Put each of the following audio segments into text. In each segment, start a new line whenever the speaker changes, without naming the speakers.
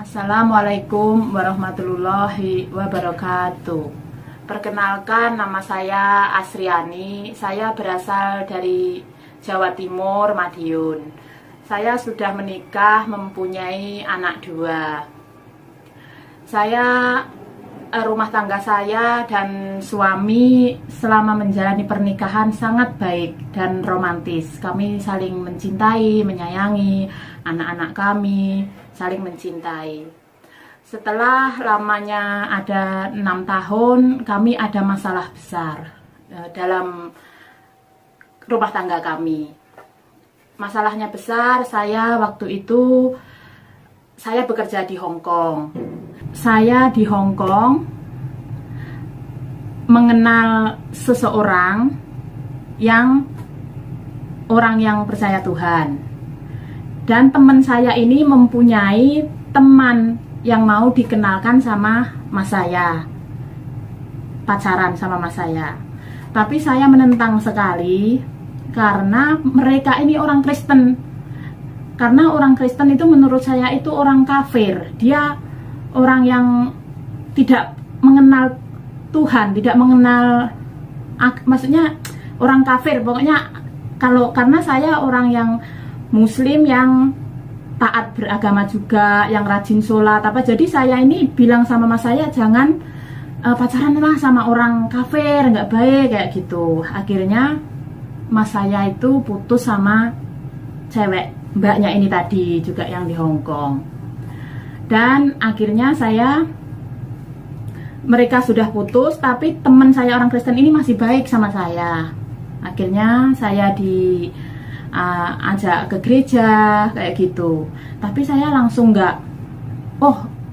Assalamualaikum warahmatullahi wabarakatuh. Perkenalkan, nama saya Asriani. Saya berasal dari Jawa Timur, Madiun. Saya sudah menikah, mempunyai anak 2. Rumah tangga saya dan suami selama menjalani pernikahan sangat baik dan romantis. Kami saling mencintai, menyayangi anak-anak kami, saling mencintai. Setelah lamanya ada 6 tahun, kami ada masalah besar dalam rumah tangga kami. Masalahnya besar, waktu itu saya bekerja di Hong Kong. Saya di Hong Kong mengenal seseorang orang yang percaya Tuhan. Dan teman saya ini mempunyai teman yang mau dikenalkan sama mas saya, pacaran sama mas saya. Tapi saya menentang sekali karena mereka ini orang Kristen. Karena orang Kristen itu menurut saya itu orang kafir. Dia orang yang tidak mengenal Tuhan, tidak mengenal, maksudnya orang kafir. Pokoknya karena saya orang yang Muslim yang taat beragama juga, yang rajin sholat jadi saya ini bilang sama mas saya, jangan pacaran lah sama orang kafir, nggak baik kayak gitu. Akhirnya mas saya itu putus sama cewek mbaknya ini tadi juga yang di Hong Kong. Dan akhirnya mereka sudah putus, tapi teman saya orang Kristen ini masih baik sama saya. Akhirnya saya ajak ke gereja kayak gitu. Tapi saya langsung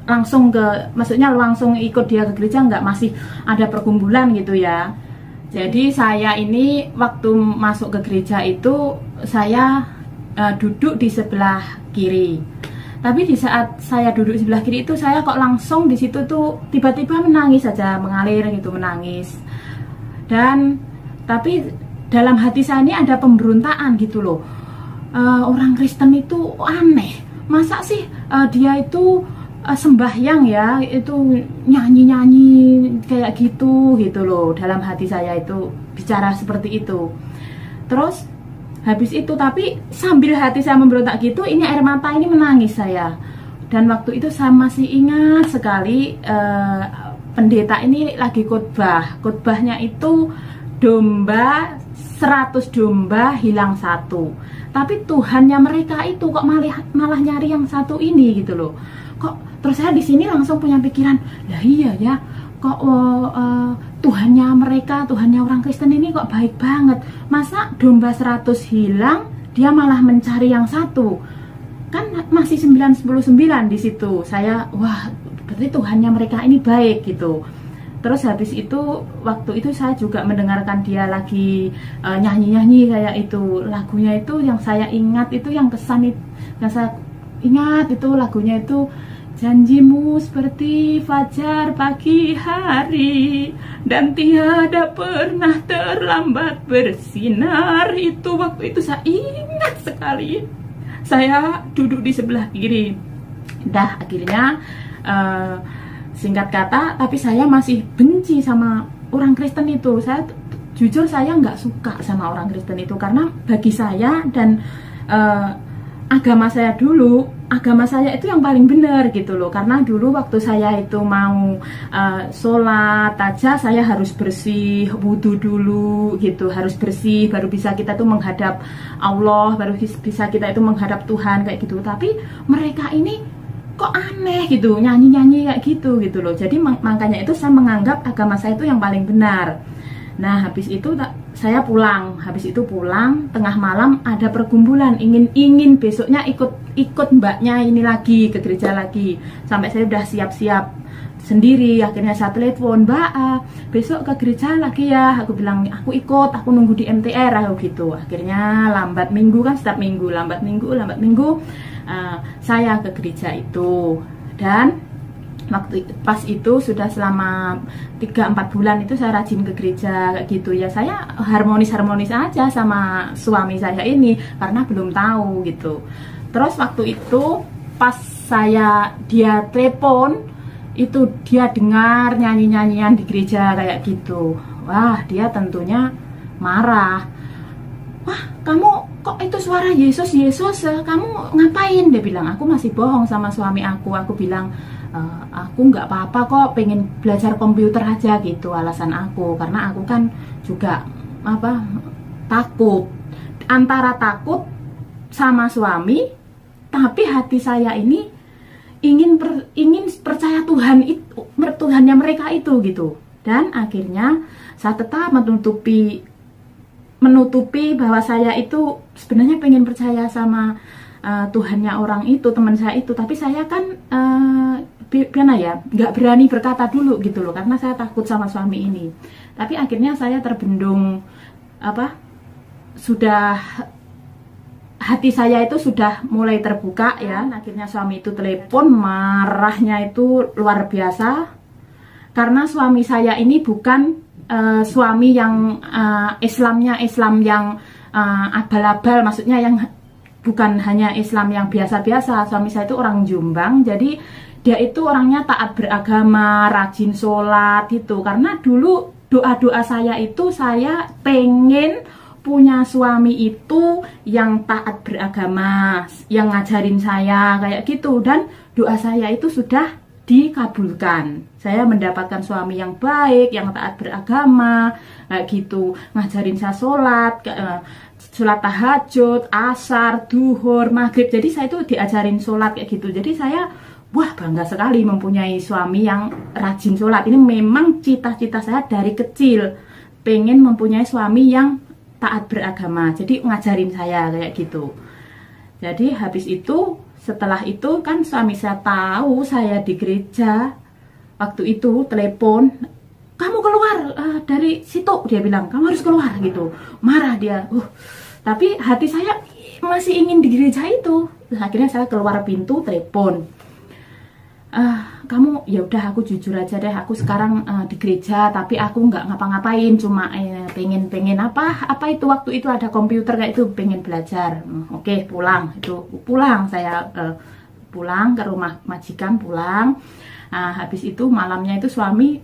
langsung ikut dia ke gereja nggak, masih ada pergumulan gitu ya. Jadi saya ini waktu masuk ke gereja itu saya duduk di sebelah kiri. Tapi di saat saya duduk di sebelah kiri itu saya kok langsung di situ tuh tiba-tiba menangis saja, mengalir gitu, menangis. Tapi dalam hati saya ini ada pemberontakan gitu loh. Orang Kristen itu aneh. Masa sih dia itu sembahyang ya, itu nyanyi-nyanyi kayak gitu loh. Dalam hati saya itu bicara seperti itu. Terus habis itu, tapi sambil hati saya memberontak gitu, ini air mata ini menangis saya. Dan waktu itu saya masih ingat sekali, pendeta ini lagi khotbah. Khotbahnya itu 100 domba hilang 1. Tapi Tuhannya mereka itu kok malah nyari yang 1 ini gitu loh. Terus saya di sini langsung punya pikiran, lah iya ya, kok Tuhannya mereka, Tuhannya orang Kristen ini kok baik banget. Masa domba 100 hilang, dia malah mencari yang 1. Kan masih 99 di situ. Saya, wah, berarti Tuhannya mereka ini baik gitu. Terus habis itu, waktu itu saya juga mendengarkan dia lagi nyanyi-nyanyi kayak itu. Lagunya itu yang saya ingat itu, yang kesan itu, yang saya ingat itu lagunya itu, janjimu seperti fajar pagi hari dan tiada pernah terlambat bersinar. Itu waktu itu saya ingat sekali. Saya duduk di sebelah kiri. Akhirnya singkat kata, tapi saya masih benci sama orang Kristen itu. Jujur saya nggak suka sama orang Kristen itu, karena bagi saya dan agama saya itu yang paling benar gitu loh. Karena dulu waktu saya itu mau sholat aja, saya harus bersih, wudhu dulu gitu, harus bersih, baru bisa kita tuh menghadap Allah, baru bisa kita itu menghadap Tuhan kayak gitu. Tapi mereka ini kok aneh gitu, nyanyi-nyanyi kayak gitu loh. Jadi makanya itu saya menganggap agama saya itu yang paling benar. Nah, habis itu saya pulang. Habis itu pulang tengah malam ada pergumulan, ingin besoknya ikut mbaknya ini lagi ke gereja lagi. Sampai saya udah siap-siap sendiri. Akhirnya saya telepon, "Mbak, besok ke gereja lagi ya." Aku bilang, "Aku ikut, aku nunggu di MTR," aku gitu. Akhirnya lambat minggu kan, setiap minggu lambat minggu saya ke gereja itu. Dan pas itu sudah selama 3-4 bulan itu saya rajin ke gereja kayak gitu ya. Saya harmonis aja sama suami saya ini karena belum tahu gitu. Terus waktu itu pas dia telepon itu dia dengar nyanyi-nyanyian di gereja kayak gitu. Wah, dia tentunya marah. Wah, kamu kok itu suara Yesus, Yesus, kamu ngapain? Dia bilang, aku masih bohong sama suami aku. Aku bilang, aku nggak apa-apa kok, pengen belajar komputer aja gitu alasan aku. Karena aku kan juga takut, antara takut sama suami, tapi hati saya ini ingin percaya Tuhan itu, Tuhannya mereka itu gitu. Dan akhirnya saya tetap menutupi bahwa saya itu sebenarnya pengen percaya sama Tuhannya orang itu, teman saya itu, tapi saya kan nggak berani berkata dulu gitu loh, karena saya takut sama suami ini. Tapi akhirnya saya terbendung, sudah hati saya itu sudah mulai terbuka ya. Akhirnya suami itu telepon, marahnya itu luar biasa, karena suami saya ini bukan suami yang Islamnya Islam yang abal-abal, maksudnya yang bukan hanya Islam yang biasa-biasa. Suami saya itu orang Jombang, jadi dia itu orangnya taat beragama, rajin sholat gitu. Karena dulu doa-doa saya itu, saya pengen punya suami itu yang taat beragama, yang ngajarin saya kayak gitu, dan doa saya itu sudah dikabulkan. Saya mendapatkan suami yang baik, yang taat beragama, kayak gitu, ngajarin saya sholat tahajud, asar, duhur, maghrib. Jadi saya itu diajarin sholat kayak gitu. Jadi saya bangga sekali mempunyai suami yang rajin sholat. Ini memang cita-cita saya dari kecil, pengen mempunyai suami yang taat beragama. Jadi ngajarin saya kayak gitu. Jadi habis itu, setelah itu kan suami saya tahu saya di gereja. Waktu itu telepon, kamu keluar dari situ, dia bilang, kamu harus keluar gitu. Marah dia. Tapi hati saya masih ingin di gereja itu. Akhirnya saya keluar pintu, telepon. Kamu, ya udah, aku jujur aja deh, aku sekarang di gereja, tapi aku nggak ngapa-ngapain, cuma pengen apa itu, waktu itu ada komputer kayak itu, pengen belajar. Oke, pulang saya pulang ke rumah majikan, pulang. Habis itu malamnya itu suami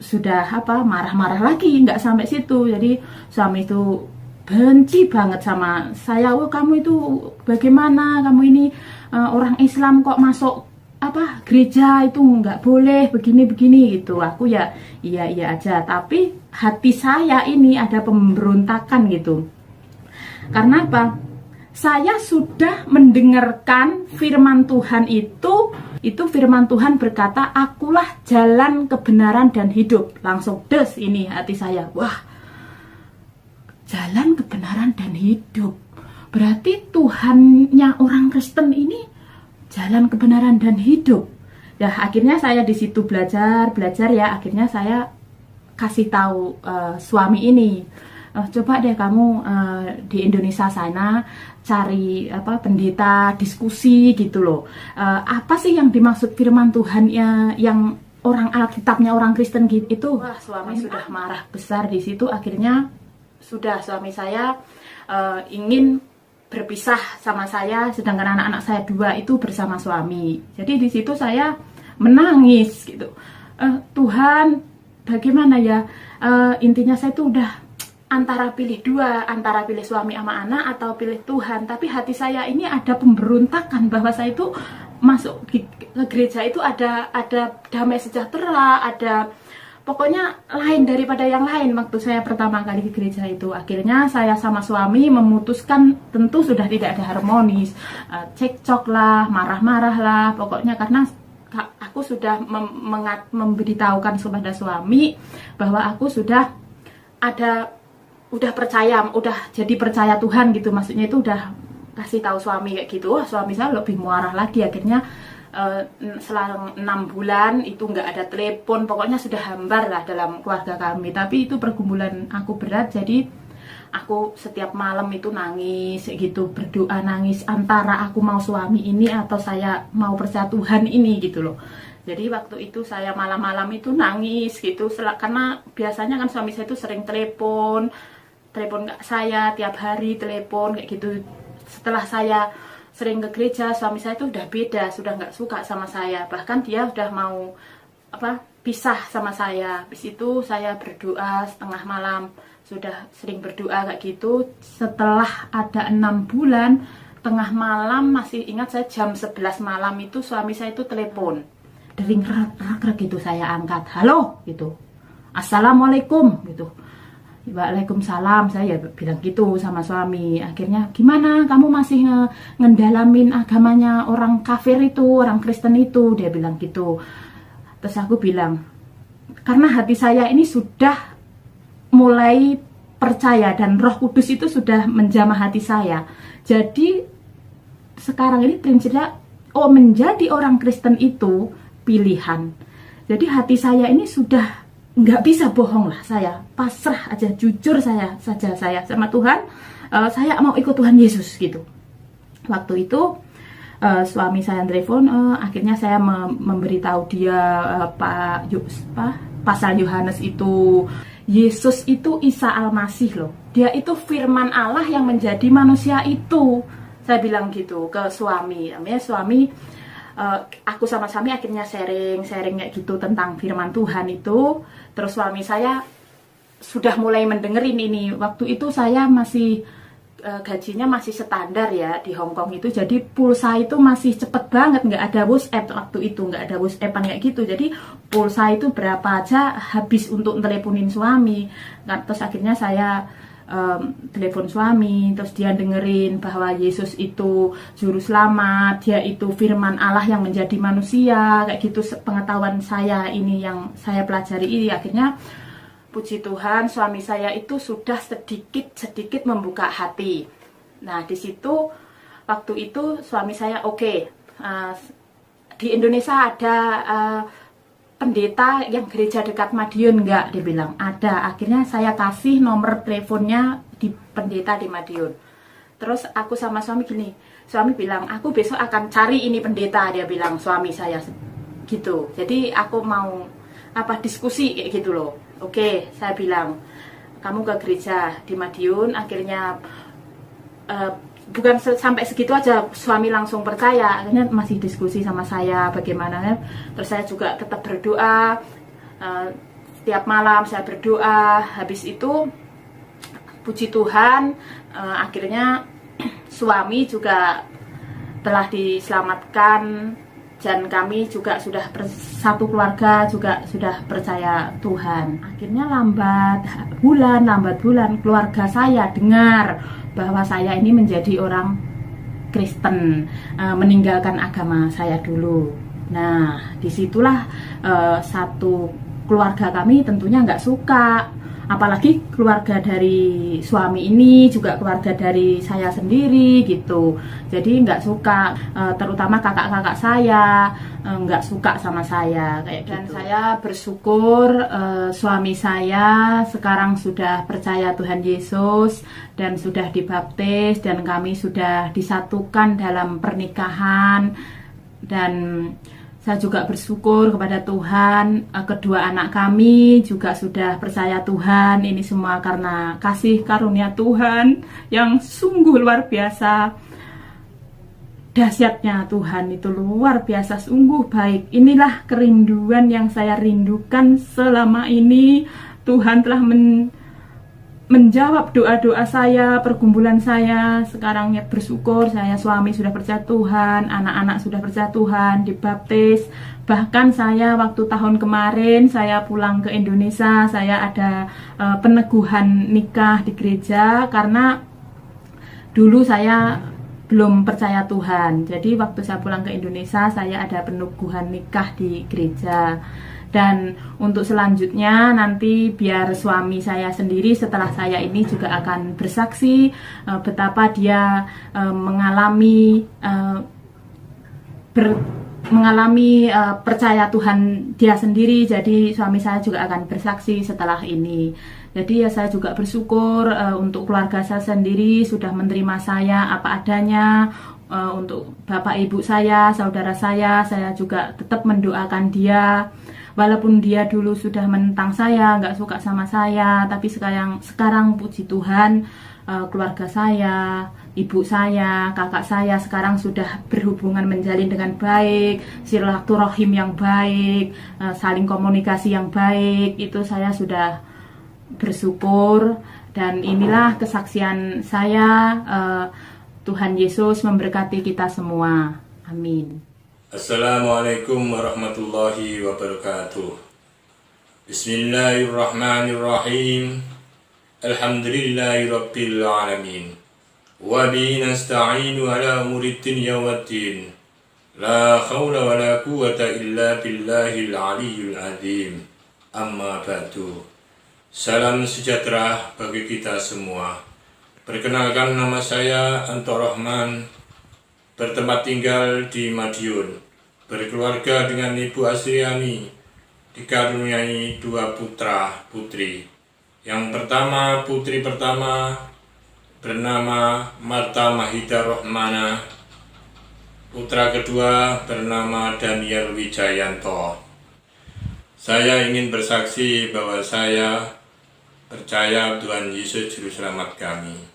sudah marah-marah lagi, nggak sampai situ. Jadi suami itu benci banget sama saya. Kamu itu bagaimana, kamu ini orang Islam kok masuk gereja itu nggak boleh begini gitu. Aku iya aja, tapi hati saya ini ada pemberontakan gitu. Karena apa? Saya sudah mendengarkan firman Tuhan itu firman Tuhan berkata, akulah jalan kebenaran dan hidup. Langsung des ini hati saya, wah, jalan kebenaran dan hidup, berarti Tuhannya orang Kristen ini jalan kebenaran dan hidup. Ya, akhirnya saya di situ belajar ya. Akhirnya saya kasih tahu suami ini, coba deh kamu di Indonesia sana cari pendeta, diskusi gitu loh. Apa sih yang dimaksud firman Tuhan yang orang Alkitabnya orang Kristen gitu itu. Wah, suami sudah marah besar di situ. Akhirnya sudah suami saya ingin berpisah sama saya, sedangkan anak-anak saya 2 itu bersama suami. Jadi di situ saya menangis gitu. Tuhan, bagaimana ya? Intinya saya itu udah antara pilih 2, antara pilih suami sama anak atau pilih Tuhan. Tapi hati saya ini ada pemberontakan bahwa saya itu masuk ke gereja itu ada damai sejahtera, ada pokoknya lain daripada yang lain. Waktu saya pertama kali ke gereja itu, akhirnya saya sama suami memutuskan, tentu sudah tidak ada harmonis, cekcok lah, marah-marah lah, pokoknya karena aku sudah memberitahukan kepada suami bahwa aku sudah jadi percaya Tuhan gitu, maksudnya itu udah kasih tahu suami kayak gitu. Wah, suami saya lebih marah lagi. Akhirnya selang 6 bulan itu nggak ada telepon, pokoknya sudah hambar lah dalam keluarga kami. Tapi itu pergumulan aku berat, jadi aku setiap malam itu nangis gitu, berdoa nangis, antara aku mau suami ini atau saya mau percaya Tuhan ini gitu loh. Jadi waktu itu saya malam-malam itu nangis gitu, karena biasanya kan suami saya itu sering telepon saya tiap hari, telepon kayak gitu. Setelah saya sering ke gereja, suami saya itu udah beda, sudah nggak suka sama saya, bahkan dia udah mau pisah sama saya. Habis itu saya berdoa setengah malam, sudah sering berdoa kayak gitu. Setelah ada 6 bulan, tengah malam, masih ingat saya jam 11 malam itu suami saya itu telepon, dering rak gitu, saya angkat, halo gitu, assalamualaikum gitu. Waalaikumsalam, saya bilang gitu sama suami. Akhirnya, gimana kamu masih ngedalamin agamanya orang kafir itu, orang Kristen itu, dia bilang gitu. Terus aku bilang, karena hati saya ini sudah mulai percaya dan Roh Kudus itu sudah menjamah hati saya. Jadi sekarang ini prinsipnya, menjadi orang Kristen itu pilihan. Jadi hati saya ini sudah nggak bisa bohong lah, saya pasrah aja, jujur saya sama Tuhan. Saya mau ikut Tuhan Yesus gitu. Waktu itu suami saya telepon, akhirnya saya memberitahu dia pasal Yohanes itu, Yesus itu Isa Al-Masih loh, dia itu firman Allah yang menjadi manusia itu. Saya bilang gitu ke suami. Namanya suami, aku sama suami akhirnya sharing kayak gitu tentang firman Tuhan itu. Terus suami saya sudah mulai mendengerin ini. Waktu itu saya masih gajinya masih standar ya di Hong Kong itu, jadi pulsa itu masih cepet banget, nggak ada WhatsApp waktu itu, nggak ada WhatsAppan kayak gitu. Jadi pulsa itu berapa aja habis untuk teleponin suami. Nah, terus akhirnya saya telepon suami, terus dia dengerin bahwa Yesus itu juru selamat, dia itu firman Allah yang menjadi manusia, kayak gitu. Pengetahuan saya ini yang saya pelajari ini, akhirnya puji Tuhan suami saya itu sudah sedikit membuka hati. Nah di situ waktu itu suami saya di Indonesia ada pendeta yang gereja dekat Madiun nggak? Dia bilang ada. Akhirnya saya kasih nomor teleponnya di pendeta di Madiun. Terus aku sama suami gini, suami bilang aku besok akan cari ini pendeta, dia bilang suami saya gitu. Jadi aku mau diskusi kayak gitu loh. Oke, saya bilang kamu ke gereja di Madiun. Akhirnya bukan sampai segitu aja, suami langsung percaya. Akhirnya masih diskusi sama saya bagaimana. Terus saya juga tetap berdoa, setiap malam saya berdoa. Habis itu puji Tuhan, akhirnya suami juga telah diselamatkan, dan kami juga sudah satu keluarga juga sudah percaya Tuhan. Akhirnya lambat bulan keluarga saya dengar bahwa saya ini menjadi orang Kristen, meninggalkan agama saya dulu. Nah disitulah satu keluarga kami tentunya nggak suka, apalagi keluarga dari suami ini juga keluarga dari saya sendiri gitu. Jadi nggak suka, terutama kakak-kakak saya nggak suka sama saya kayak gitu. Dan saya bersyukur suami saya sekarang sudah percaya Tuhan Yesus dan sudah dibaptis, dan kami sudah disatukan dalam pernikahan. Dan saya juga bersyukur kepada Tuhan, kedua anak kami juga sudah percaya Tuhan. Ini semua karena kasih karunia Tuhan yang sungguh luar biasa. Dahsyatnya Tuhan itu luar biasa, sungguh baik. Inilah kerinduan yang saya rindukan selama ini. Tuhan telah menjawab doa-doa saya, pergumulan saya. Sekarang ya bersyukur, saya suami sudah percaya Tuhan, anak-anak sudah percaya Tuhan, dibaptis. Bahkan saya waktu tahun kemarin saya pulang ke Indonesia, saya ada peneguhan nikah di gereja karena dulu saya belum percaya Tuhan. Jadi waktu saya pulang ke Indonesia, saya ada peneguhan nikah di gereja. Dan untuk selanjutnya nanti biar suami saya sendiri setelah saya ini juga akan bersaksi betapa dia mengalami percaya Tuhan dia sendiri. Jadi suami saya juga akan bersaksi setelah ini. Jadi ya saya juga bersyukur untuk keluarga saya sendiri sudah menerima saya apa adanya. Untuk bapak ibu saya, saudara saya juga tetap mendoakan dia. Walaupun dia dulu sudah menentang saya, nggak suka sama saya, tapi sekarang puji Tuhan, keluarga saya, ibu saya, kakak saya sekarang sudah berhubungan menjalin dengan baik, silaturahim yang baik, saling komunikasi yang baik. Itu saya sudah bersyukur, dan inilah kesaksian saya. Tuhan Yesus memberkati kita semua. Amin.
Assalamualaikum warahmatullahi wabarakatuh. Bismillahirrahmanirrahim. Alhamdulillahirabbil alamin. Wa bihi nasta'inu ala umuri dunya waddin. La haula wala quwwata illa billahil aliyyil azim. Amma ba'du. Salam sejahtera bagi kita semua. Perkenalkan, nama saya Anto Rahman, bertempat tinggal di Madiun, berkeluarga dengan Ibu Asriani, dikaruniai 2 putra putri. Yang pertama, putri pertama bernama Marta Mahida Rohmana, putra kedua bernama Daniel Wijayanto. Saya ingin bersaksi bahwa saya percaya Tuhan Yesus Juru Selamat kami.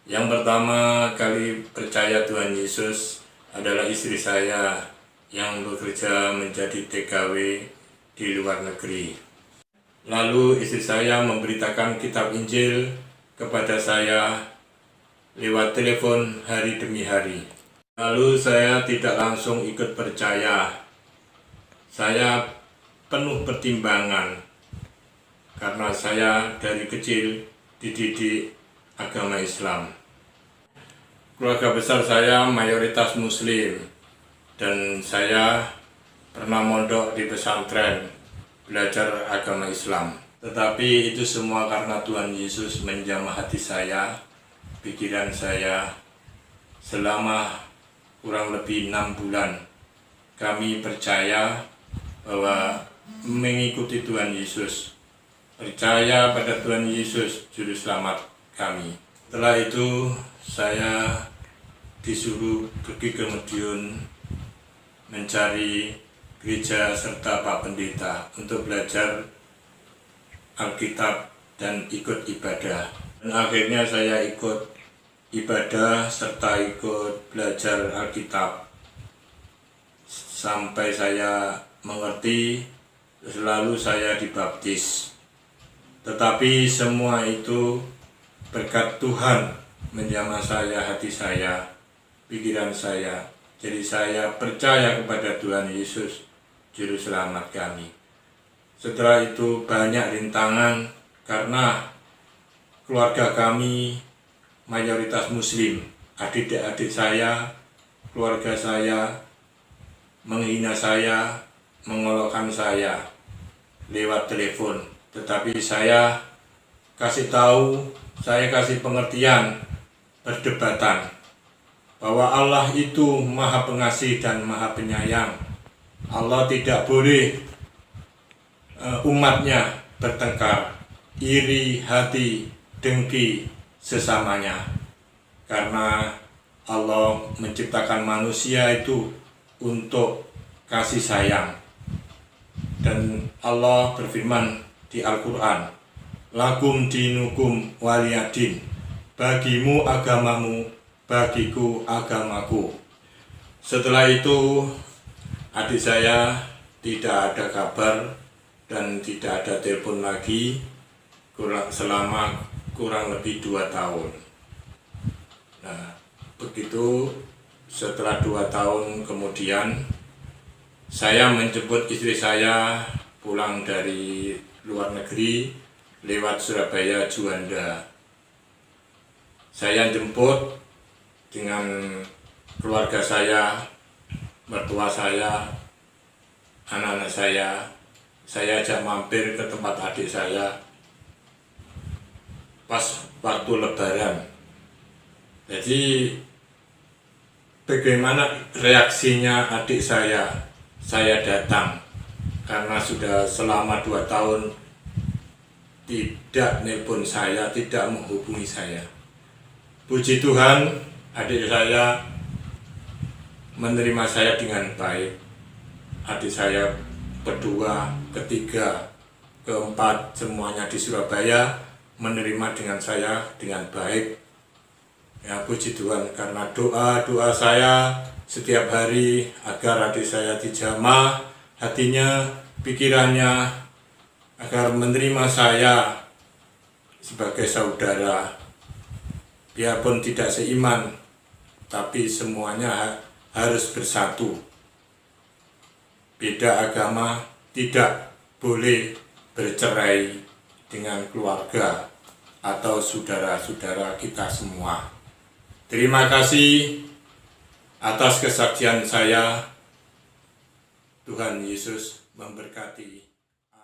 Yang pertama kali percaya Tuhan Yesus adalah istri saya yang bekerja menjadi TKW di luar negeri. Lalu istri saya memberitakan kitab Injil kepada saya lewat telepon hari demi hari. Lalu saya tidak langsung ikut percaya. Saya penuh pertimbangan karena saya dari kecil dididik agama Islam. Keluarga besar saya mayoritas Muslim, dan saya pernah mondok di pesantren belajar agama Islam. Tetapi itu semua karena Tuhan Yesus menjamah hati saya, pikiran saya. Selama kurang lebih 6 bulan kami percaya bahwa mengikuti Tuhan Yesus, percaya pada Tuhan Yesus Juru Selamat kami. Setelah itu saya disuruh pergi ke Madiun mencari gereja serta Pak Pendeta untuk belajar Alkitab dan ikut ibadah. Dan akhirnya saya ikut ibadah serta ikut belajar Alkitab sampai saya mengerti, lalu saya dibaptis. Tetapi semua itu berkat Tuhan menjamah saya, hati saya, pikiran saya. Jadi saya percaya kepada Tuhan Yesus Juru Selamat kami. Setelah itu banyak rintangan karena keluarga kami mayoritas Muslim. Adik-adik saya, keluarga saya menghina saya, mengolokkan saya lewat telepon. Tetapi saya kasih tahu, saya kasih pengertian, perdebatan bahwa Allah itu Maha Pengasih dan Maha Penyayang. Allah tidak boleh umatnya bertengkar, iri hati, dengki sesamanya. Karena Allah menciptakan manusia itu untuk kasih sayang. Dan Allah berfirman di Al-Quran, lakum dinukum waliyadin, bagimu agamamu, bagiku agamaku. Setelah itu adik saya tidak ada kabar dan tidak ada telepon lagi selama kurang lebih 2 tahun. Nah, begitu setelah 2 tahun kemudian saya menjemput istri saya pulang dari luar negeri lewat Surabaya Juanda. Saya jemput dengan keluarga saya, mertua saya, anak-anak saya ajak mampir ke tempat adik saya pas waktu Lebaran. Jadi bagaimana reaksinya adik saya datang karena sudah selama 2 tahun tidak nelpon saya, tidak menghubungi saya. Puji Tuhan, adik saya menerima saya dengan baik. Adik saya kedua, ketiga, keempat, semuanya di Surabaya menerima dengan saya dengan baik. Ya puji Tuhan, karena doa saya setiap hari agar adik saya dijamah hatinya, pikirannya, agar menerima saya sebagai saudara. Biarpun tidak seiman, tapi semuanya harus bersatu. Beda agama tidak boleh bercerai dengan keluarga atau saudara-saudara kita semua. Terima kasih atas kesaksian saya. Tuhan Yesus memberkati.